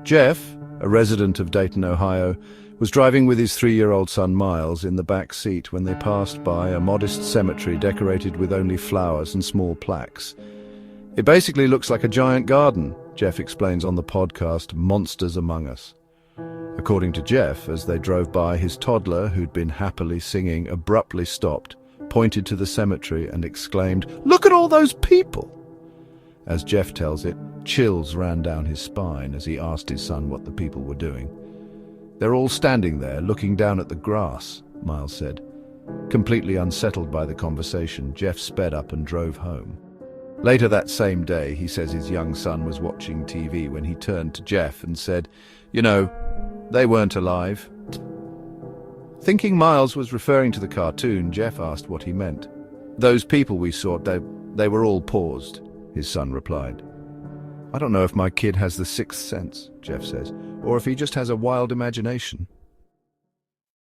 Jeff, a resident of Dayton, Ohio, was driving with his 3-year-old son Miles in the back seat when they passed by a modest cemetery decorated with only flowers and small plaques. "It basically looks like a giant garden," Jeff explains on the podcast Monsters Among Us. According to Jeff, as they drove by, his toddler, who'd been happily singing, abruptly stopped, pointed to the cemetery and exclaimed, "Look at all those people!" As Jeff tells it, chills ran down his spine as he asked his son what the people were doing. "They're all standing there, looking down at the grass," Miles said. Completely unsettled by the conversation, Jeff sped up and drove home. Later that same day, he says his young son was watching TV when he turned to Jeff and said, "You know, they weren't alive." Thinking Miles was referring to the cartoon, Jeff asked what he meant. "Those people we saw, they were all paused," his son replied. "I don't know if my kid has the sixth sense," Jeff says, "or if he just has a wild imagination."